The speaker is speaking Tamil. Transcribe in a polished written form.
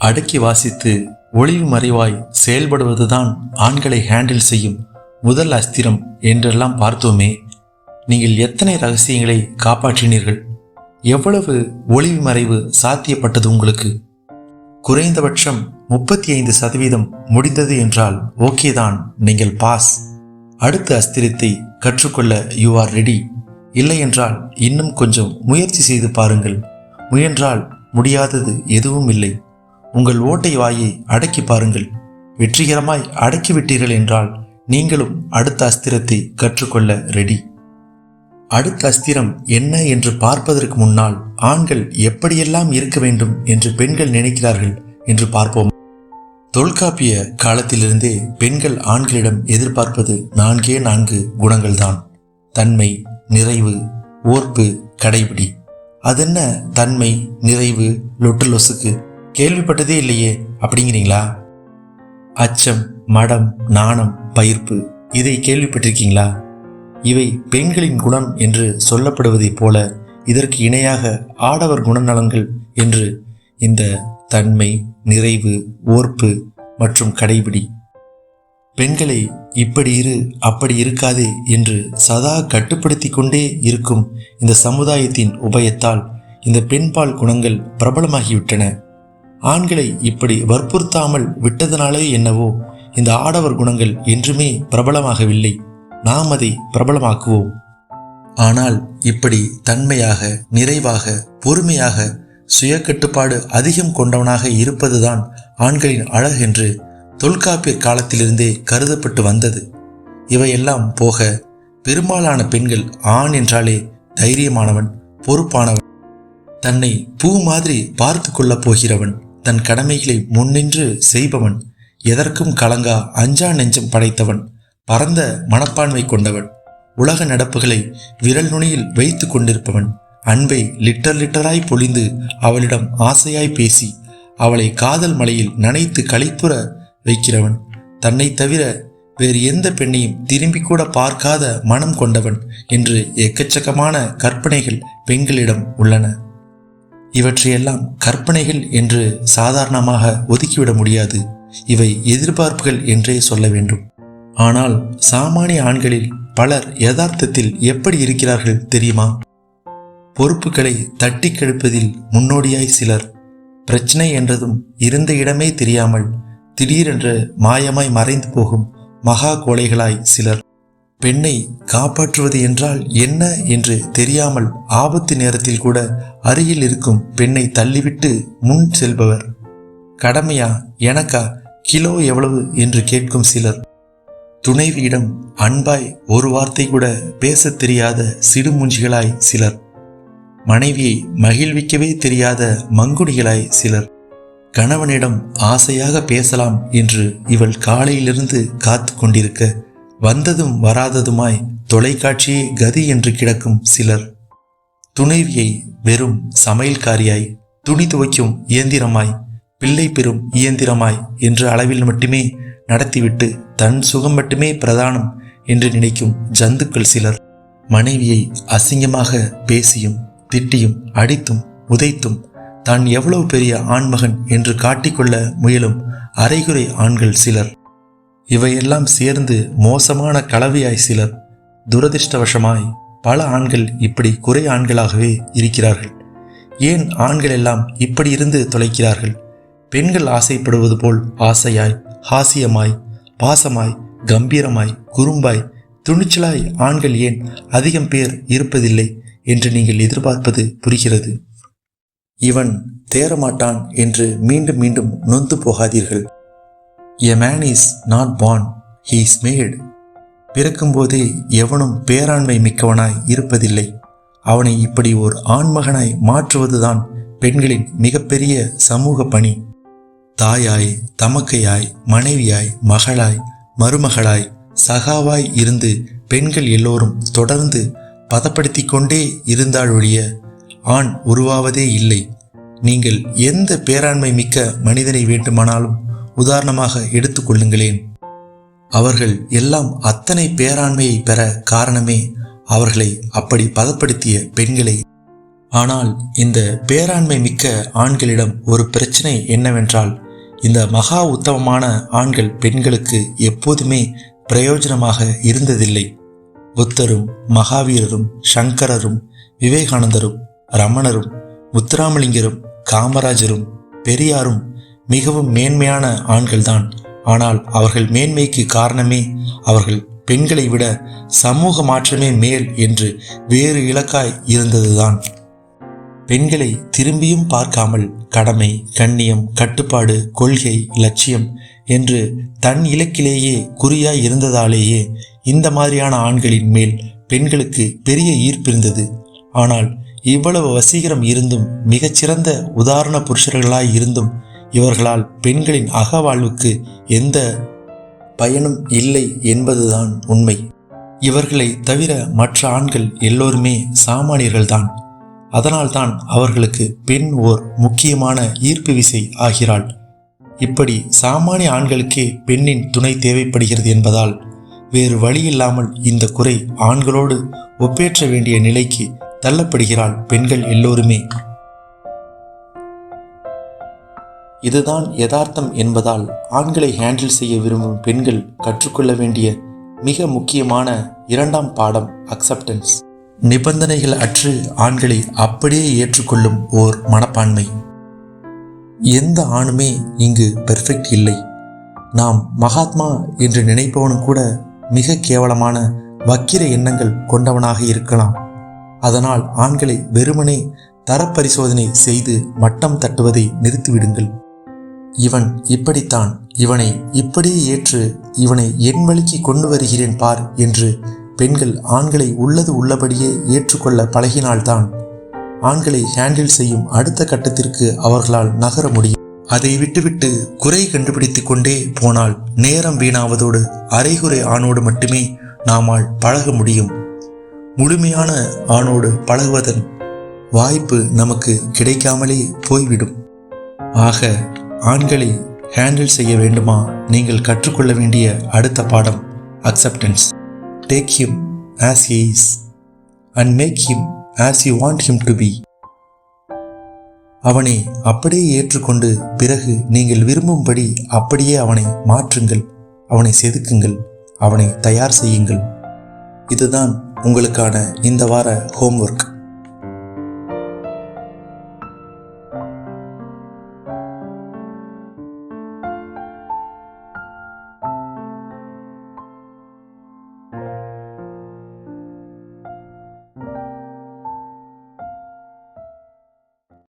அடக்கி வாசித்து ஒளிவு மறைவாய் செயல்படுவதுதான் ஆண்களை ஹேண்டில் செய்யும் முதல் அஸ்திரம் என்றெல்லாம் பார்த்தோமே. நீங்கள் எத்தனை ரகசியங்களை காப்பாற்றினீர்கள்? எவ்வளவு ஒளிவு மறைவு சாத்தியப்பட்டது உங்களுக்கு? குறைந்தபட்சம் 35% முடிந்தது என்றால் ஓகேதான், நீங்கள் பாஸ். அடுத்த அஸ்திரத்தை கற்றுக்கொள்ள யூ ஆர் ரெடி. இல்லை என்றால் இன்னும் கொஞ்சம் முயற்சி செய்து பாருங்கள். முயன்றால் முடியாதது எதுவும் இல்லை. உங்கள் ஓட்டை வாயை அடக்கி பாருங்கள். வெற்றிகரமாய் அடக்கிவிட்டீர்கள் என்றால் நீங்களும் அடுத்த அஸ்திரத்தை கற்றுக்கொள்ள ரெடி. அடுத்த அஸ்திரம் என்ன என்று பார்ப்பதற்கு முன்னால் ஆண்கள் எப்படியெல்லாம் இருக்க வேண்டும் என்று பெண்கள் நினைக்கிறார்கள் என்று பார்ப்போம். தொல்காப்பிய காலத்திலிருந்தே பெண்கள் ஆண்களிடம் எதிர்பார்ப்பது 4 குணங்கள்தான். தன்மை, நிறைவு, ஓர்ப்பு, கடைபிடி. அதென்ன தன்மை, நிறைவு, லொட்டு லொசுக்கு? கேள்விப்பட்டதே இல்லையே அப்படிங்கிறீங்களா? அச்சம், மடம், நாணம், பயிர்ப்பு, இதை கேள்விப்பட்டிருக்கீங்களா? இவை பெண்களின் குணம் என்று சொல்லப்படுவதைப் போல இதற்கு இணையாக ஆடவர் குணநலன்கள் என்று இந்த தன்மை, நிறைவு, ஓர்ப்பு மற்றும் கடைபிடி. பெண்களை இப்படி இரு, அப்படி இருக்காதே என்று சதா கட்டுப்படுத்தி கொண்டே இருக்கும் இந்த சமுதாயத்தின் உபயத்தால் இந்த பெண்பால் குணங்கள் பிரபலமாகிவிட்டன. ஆண்களை இப்படி வற்புறுத்தாமல் விட்டதனாலே என்னவோ இந்த ஆடவர் குணங்கள் என்றுமே பிரபலமாகவில்லை. நாம் அதை பிரபலமாக்குவோம். ஆனால் இப்படி தன்மையாக, நிறைவாக, பொறுமையாக, சுய கட்டுப்பாடு அதிகம் கொண்டவனாக இருப்பதுதான் ஆண்களின் அழகு என்று தொல்காப்பியர் காலத்திலிருந்தே கருதப்பட்டு வந்தது. இவையெல்லாம் போக பெரும்பாலான பெண்கள் ஆண் என்றாலே தைரியமானவன், பொறுப்பானவன், தன்னை பூ மாதிரி பார்த்து கொள்ளப் போகிறவன், தன் கடமைகளை முன்னின்று செய்பவன், எதற்கும் கலங்கா அஞ்சா நெஞ்சம் படைத்தவன், பரந்த மனப்பான்மை கொண்டவன், உலக நடப்புகளை விரல் நுனியில் வைத்து கொண்டிருப்பவன், அன்பை லிட்டராய் பொழிந்து அவளிடம் ஆசையாய் பேசி அவளை காதல் மலையில் நனைத்து களிப்புற வைக்கிறவன், தன்னை தவிர வேறு எந்த பெண்ணையும் திரும்பி கூட பார்க்காத மனம் கொண்டவன் என்று எக்கச்சக்கமான கற்பனைகள் பெண்களிடம் உள்ளன. இவற்றையெல்லாம் கற்பனைகள் என்று சாதாரணமாக ஒதுக்கிவிட முடியாது. இவை எதிர்பார்ப்புகள் என்றே சொல்ல வேண்டும். ஆனால் சாமானிய ஆண்களில் பலர் யதார்த்தத்தில் எப்படி இருக்கிறார்கள் தெரியுமா? பொறுப்புகளை தட்டி கழிப்பதில் முன்னோடியாய் சிலர், பிரச்சனை என்றதும் இருந்த இடமே தெரியாமல் திடீரென்று மாயமாய் மறைந்து போகும் மகா கோழைகளாய் சிலர், பெண்ணை காப்பாற்றுவது என்றால் என்ன என்று தெரியாமல் ஆபத்து நேரத்தில் கூட அருகில் இருக்கும் பெண்ணை தள்ளிவிட்டு முன் செல்பவர், கடமையா எனக்கா, கிலோ எவ்வளவு என்று கேட்கும் சிலர், துணைவியிடம் அன்பாய் ஒரு வார்த்தை கூட பேசத் தெரியாத சிடுமூஞ்சிகளாய் சிலர், மனைவியை மகிழ்விக்கவே தெரியாத மங்குடிகளாய் சிலர், கணவனிடம் ஆசையாக பேசலாம் என்று இவள் காலையிலிருந்து காத்து கொண்டிருக்க வந்ததும் வராததுமாய் தொலைக்காட்சியே கதி என்று கிடக்கும் சிலர், துணைவியை வெறும் சமையல்காரியாய், துணி துவைக்கும் இயந்திரமாய், பிள்ளை பெறும் இயந்திரமாய் என்ற அளவில் மட்டுமே நடத்திவிட்டு தன் சுகம் மட்டுமே பிரதானம் என்று நினைக்கும் ஜந்துக்கள் சிலர், மனைவியை அசிங்கமாக பேசியும் திட்டியும் அடித்தும் உதைத்தும் தான் எவ்வளவு பெரிய ஆண்மகன் என்று காட்டிக்கொள்ள முயலும் அரைகுறை ஆண்கள் சிலர், இவையெல்லாம் சேர்ந்து மோசமான கலவையாய் சிலர். துரதிர்ஷ்டவசமாய் பல ஆண்கள் இப்படி குறை ஆண்களாகவே இருக்கிறார்கள். ஏன் ஆண்கள் எல்லாம் இப்படி இருந்து தொலைக்கிறார்கள்? பெண்கள் ஆசைப்படுவது போல் ஆசையாய், ஹாசியமாய், பாசமாய், கம்பீரமாய், குறும்பாய், துணிச்சலாய் ஆண்கள் ஏன் அதிகம் பேர் இருப்பதில்லை என்று நீங்கள் எதிர்பார்ப்பது புரிகிறது. இவன் தேரமாட்டான் என்று மீண்டும் மீண்டும் நொந்து போகாதீர்கள். A man is not born, he is made. பிறக்கும்போதே எவனும் பேராண்மை மிக்கவனாய் இருப்பதில்லை. அவனை இப்படி ஓர் ஆண்மகனாய் மாற்றுவதுதான் பெண்களின் மிகப்பெரிய சமூக பணி. தாயாய், தமக்கையாய், மனைவியாய், மகளாய், மருமகளாய், சகாவாய் இருந்து பெண்கள் எல்லோரும் தொடர்ந்து பதப்படுத்தி கொண்டே இருந்தாலொழிய ஆண் உருவாவதே இல்லை. நீங்கள் எந்த பேராண்மை மிக்க மனிதனை வேண்டுமானாலும் உதாரணமாக எடுத்துக்கொள்ளுங்களேன். அவர்கள் எல்லாம் அத்தனை பேராண்மையை பெற காரணமே அவர்களை அப்படி பதப்படுத்திய பெண்களை ஆனால் இந்த பேராண்மை மிக்க ஆண்களிடம் ஒரு பிரச்சனை என்னவென்றால், இந்த மகா உத்தமமான ஆண்கள் பெண்களுக்கு எப்போதுமே பிரயோஜனமாக இருந்ததில்லை. புத்தரும் மகாவீரரும் சங்கரரும் விவேகானந்தரும் ரமணரும் முத்துராமலிங்கரும் காமராஜரும் பெரியாரும் மிகவும் மேன்மையான ஆண்கள்தான். ஆனால் அவர்கள் மேன்மைக்கு காரணமே அவர்கள் பெண்களை விட சமூக மாற்றமே மேல் என்று வேறு இலக்காய் இருந்ததுதான். பெண்களை திரும்பியும் பார்க்காமல் கடமை, கண்ணியம், கட்டுப்பாடு, கொள்கை, லட்சியம் என்று தன் இலக்கிலேயே குறியாய் இருந்ததாலேயே இந்த மாதிரியான ஆண்களின் மேல் பெண்களுக்கு பெரிய ஈர்ப்பிருந்தது. ஆனால் இவ்வளவு வசீகரம் இருந்தும், மிகச்சிறந்த உதாரண புருஷர்களாய் இருந்தும் இவர்களால் பெண்களின் அகவாழ்வுக்கு எந்த பயனும் இல்லை என்பதுதான் உண்மை. இவர்களை தவிர மற்ற ஆண்கள் எல்லோருமே சாமானியர்கள்தான். அதனால்தான் அவர்களுக்கு பெண் ஓர் முக்கியமான ஈர்ப்பு விசை ஆகிறாள். இப்படி சாமானிய ஆண்களுக்கே பெண்ணின் துணை தேவைப்படுகிறது என்பதால் வேறு வழியில்லாமல் இந்த குறை ஆண்களோடு ஒப்பேற்ற வேண்டிய நிலைக்கு தள்ளப்படுகிறாள் பெண்கள் எல்லோருமே. இதுதான் யதார்த்தம் என்பதால் ஆண்களை ஹேண்டில் செய்ய விரும்பும் பெண்கள் கற்றுக்கொள்ள வேண்டிய மிக முக்கியமான இரண்டாம் பாடம் அக்செப்டன்ஸ். நிபந்தனைகள் அற்று ஆண்களை அப்படியே ஏற்றுக்கொள்ளும் ஓர் மனப்பான்மை. எந்த ஆணுமே இங்கு பெர்ஃபெக்ட் இல்லை. நாம் மகாத்மா என்று நினைப்பவனும் கூட மிக கேவலமான வக்கிர எண்ணங்கள் கொண்டவனாக இருக்கலாம். அதனால் ஆண்களை வெறுமனே தரப்பரிசோதனை செய்து மட்டம் தட்டுவதை நிறுத்திவிடுங்கள். இவன் இப்படித்தான், இவனை இப்படியே ஏற்று இவனை என் வழிக்கு கொண்டு வருகிறேன் பார் என்று பெண்கள் ஆண்களை உள்ளது உள்ளபடியே ஏற்றுக்கொள்ள பழகினால்தான் ஆண்களை ஹேண்டில் செய்யும் அடுத்த கட்டத்திற்கு அவர்களால் நகர முடியும். அதை விட்டுவிட்டு குறை கண்டுபிடித்து கொண்டே போனால் நேரம் வீணாவதோடு அரைகுறை ஆணோடு மட்டுமே நாமால் பழக முடியும். முழுமையான ஆணோடு பழகுவதன் வாய்ப்பு நமக்கு கிடைக்காமலே போய்விடும். ஆக ஆண்களை ஹேண்டில் செய்ய வேண்டுமா? நீங்கள் கற்றுக்கொள்ள வேண்டிய அடுத்த பாடம் acceptance. Take him as he is and make him as you want him to be. அவனை அப்படியே ஏற்றுக்கொண்டு பிறகு நீங்கள் விரும்பும்படி அப்படியே அவனை மாற்றுங்கள், அவனை செதுக்குங்கள், அவனை தயார் செய்யுங்கள். இதுதான் உங்களுக்கான இந்த வார ஹோம்வொர்க்.